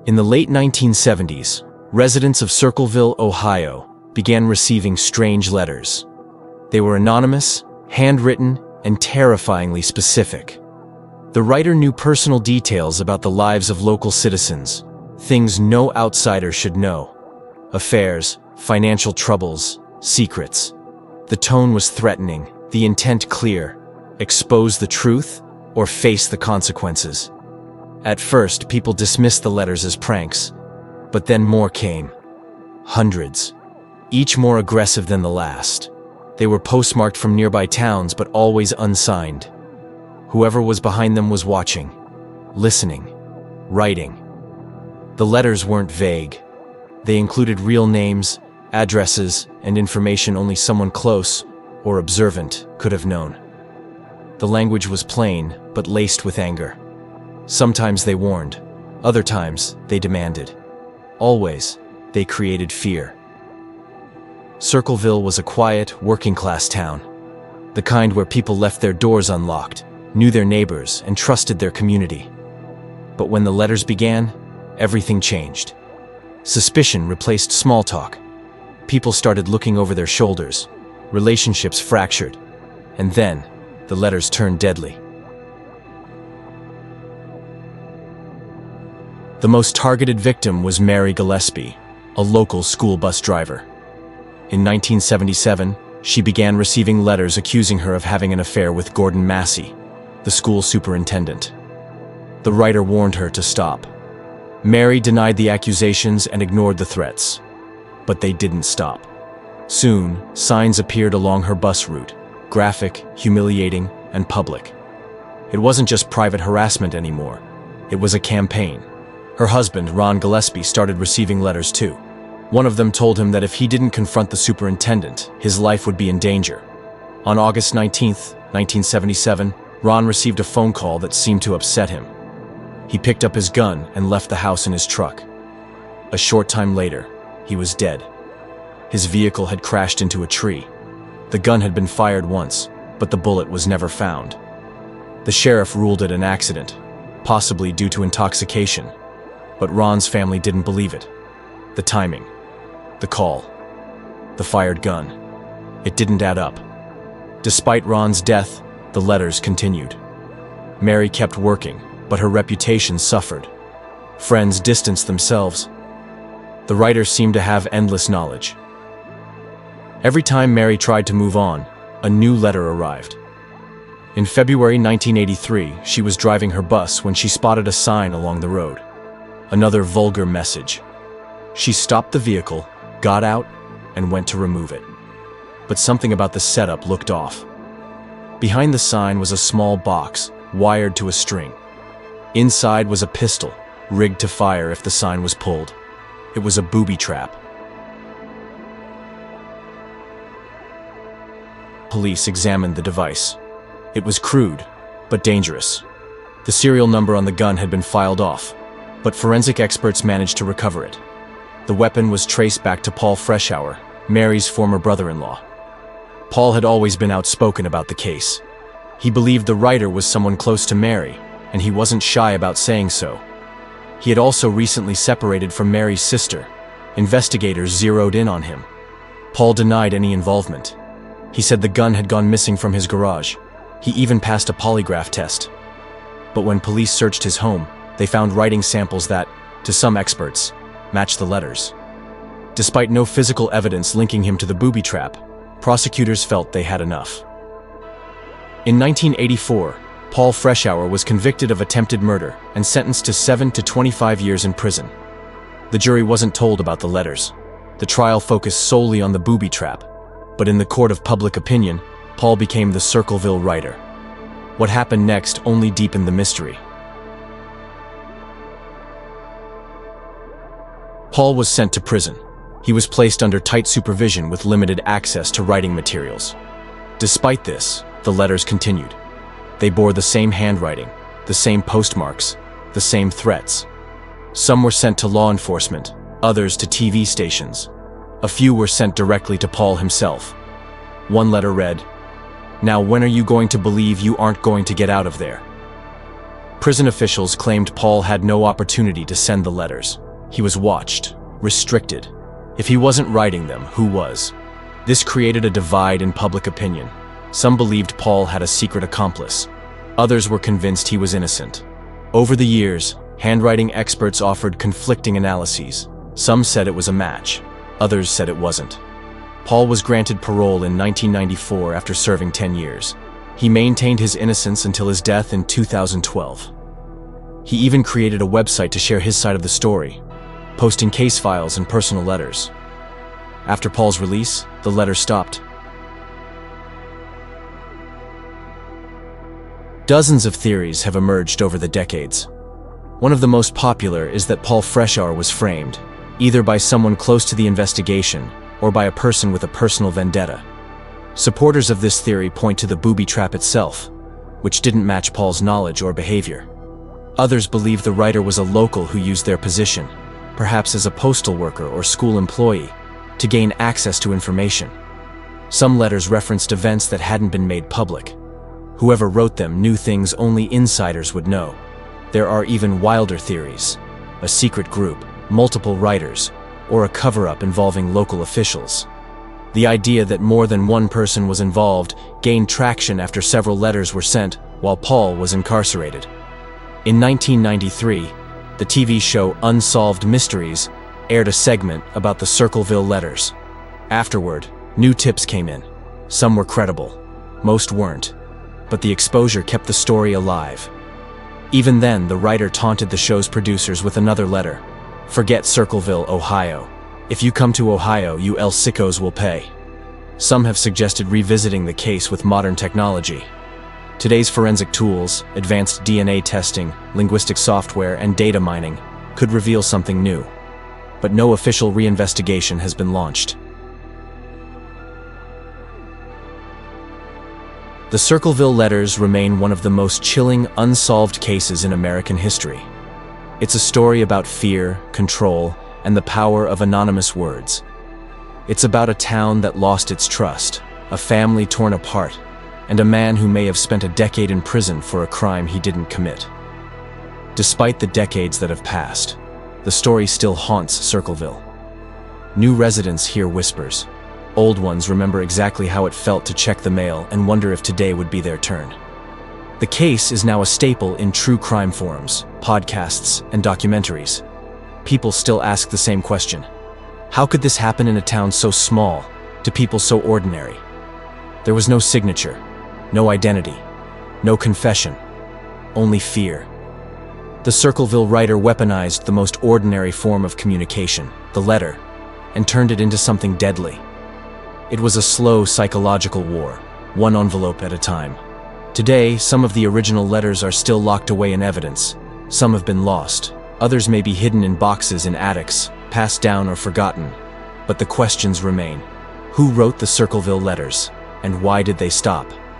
In the late 1970s, residents of Circleville, Ohio, began receiving strange letters. They were anonymous, handwritten, and terrifyingly specific. The writer knew personal details about the lives of local citizens, things no outsider should know. Affairs, financial troubles, secrets. The tone was threatening, the intent clear: expose the truth or face the consequences. At first, people dismissed the letters as pranks, but then more came. Hundreds, each more aggressive than the last. They were postmarked from nearby towns, but always unsigned. Whoever was behind them was watching, listening, writing. The letters weren't vague. They included real names, addresses, and information only someone close or observant could have known. The language was plain, but laced with anger. Sometimes they warned, other times they demanded. Always, they created fear. Circleville was a quiet, working-class town. The kind where people left their doors unlocked, knew their neighbors, and trusted their community. But when the letters began, everything changed. Suspicion replaced small talk. People started looking over their shoulders. Relationships fractured. And then, the letters turned deadly. The most targeted victim was Mary Gillespie, a local school bus driver. In 1977, she began receiving letters accusing her of having an affair with Gordon Massey, the school superintendent. The writer warned her to stop. Mary denied the accusations and ignored the threats. But they didn't stop. Soon, signs appeared along her bus route, graphic, humiliating, and public. It wasn't just private harassment anymore. It was a campaign. Her husband, Ron Gillespie, started receiving letters too. One of them told him that if he didn't confront the superintendent, his life would be in danger. On August 19, 1977, Ron received a phone call that seemed to upset him. He picked up his gun and left the house in his truck. A short time later, he was dead. His vehicle had crashed into a tree. The gun had been fired once, but the bullet was never found. The sheriff ruled it an accident, possibly due to intoxication. But Ron's family didn't believe it. The timing, the call, the fired gun. It didn't add up. Despite Ron's death, the letters continued. Mary kept working, but her reputation suffered. Friends distanced themselves. The writer seemed to have endless knowledge. Every time Mary tried to move on, a new letter arrived. In February 1983, she was driving her bus when she spotted a sign along the road. Another vulgar message. She stopped the vehicle, got out, and went to remove it. But something about the setup looked off. Behind the sign was a small box, wired to a string. Inside was a pistol, rigged to fire if the sign was pulled. It was a booby trap. Police examined the device. It was crude, but dangerous. The serial number on the gun had been filed off, but forensic experts managed to recover it. The weapon was traced back to Paul Freshour, Mary's former brother-in-law. Paul had always been outspoken about the case. He believed the writer was someone close to Mary, and he wasn't shy about saying so. He had also recently separated from Mary's sister. Investigators zeroed in on him. Paul denied any involvement. He said the gun had gone missing from his garage. He even passed a polygraph test. But when police searched his home, they found writing samples that, to some experts, matched the letters. Despite no physical evidence linking him to the booby trap, prosecutors felt they had enough. In 1984, Paul Freshour was convicted of attempted murder and sentenced to 7 to 25 years in prison. The jury wasn't told about the letters. The trial focused solely on the booby trap. But in the court of public opinion, Paul became the Circleville writer. What happened next only deepened the mystery. Paul was sent to prison. He was placed under tight supervision with limited access to writing materials. Despite this, the letters continued. They bore the same handwriting, the same postmarks, the same threats. Some were sent to law enforcement, others to TV stations. A few were sent directly to Paul himself. One letter read, "Now when are you going to believe you aren't going to get out of there?" Prison officials claimed Paul had no opportunity to send the letters. He was watched, restricted. If he wasn't writing them, who was? This created a divide in public opinion. Some believed Paul had a secret accomplice. Others were convinced he was innocent. Over the years, handwriting experts offered conflicting analyses. Some said it was a match. Others said it wasn't. Paul was granted parole in 1994 after serving 10 years. He maintained his innocence until his death in 2012. He even created a website to share his side of the story, posting case files and personal letters. After Paul's release, the letters stopped. Dozens of theories have emerged over the decades. One of the most popular is that Paul Freshour was framed, either by someone close to the investigation or by a person with a personal vendetta. Supporters of this theory point to the booby trap itself, which didn't match Paul's knowledge or behavior. Others believe the writer was a local who used their position, perhaps as a postal worker or school employee, to gain access to information. Some letters referenced events that hadn't been made public. Whoever wrote them knew things only insiders would know. There are even wilder theories: a secret group, multiple writers, or a cover-up involving local officials. The idea that more than one person was involved gained traction after several letters were sent while Paul was incarcerated. In 1993, the TV show Unsolved Mysteries aired a segment about the Circleville Letters. Afterward, new tips came in. Some were credible, most weren't, but the exposure kept the story alive. Even then, the writer taunted the show's producers with another letter: "Forget Circleville, Ohio. If you come to Ohio, you El Sickos will pay." Some have suggested revisiting the case with modern technology. Today's forensic tools, advanced DNA testing, linguistic software, and data mining could reveal something new. But no official reinvestigation has been launched. The Circleville Letters remain one of the most chilling, unsolved cases in American history. It's a story about fear, control, and the power of anonymous words. It's about a town that lost its trust, a family torn apart, and a man who may have spent a decade in prison for a crime he didn't commit. Despite the decades that have passed, the story still haunts Circleville. New residents hear whispers. Old ones remember exactly how it felt to check the mail and wonder if today would be their turn. The case is now a staple in true crime forums, podcasts, and documentaries. People still ask the same question: how could this happen in a town so small, to people so ordinary? There was no signature, no identity, no confession, only fear. The Circleville writer weaponized the most ordinary form of communication, the letter, and turned it into something deadly. It was a slow psychological war, one envelope at a time. Today, some of the original letters are still locked away in evidence. Some have been lost. Others may be hidden in boxes in attics, passed down or forgotten. But the questions remain. Who wrote the Circleville Letters? And why did they stop?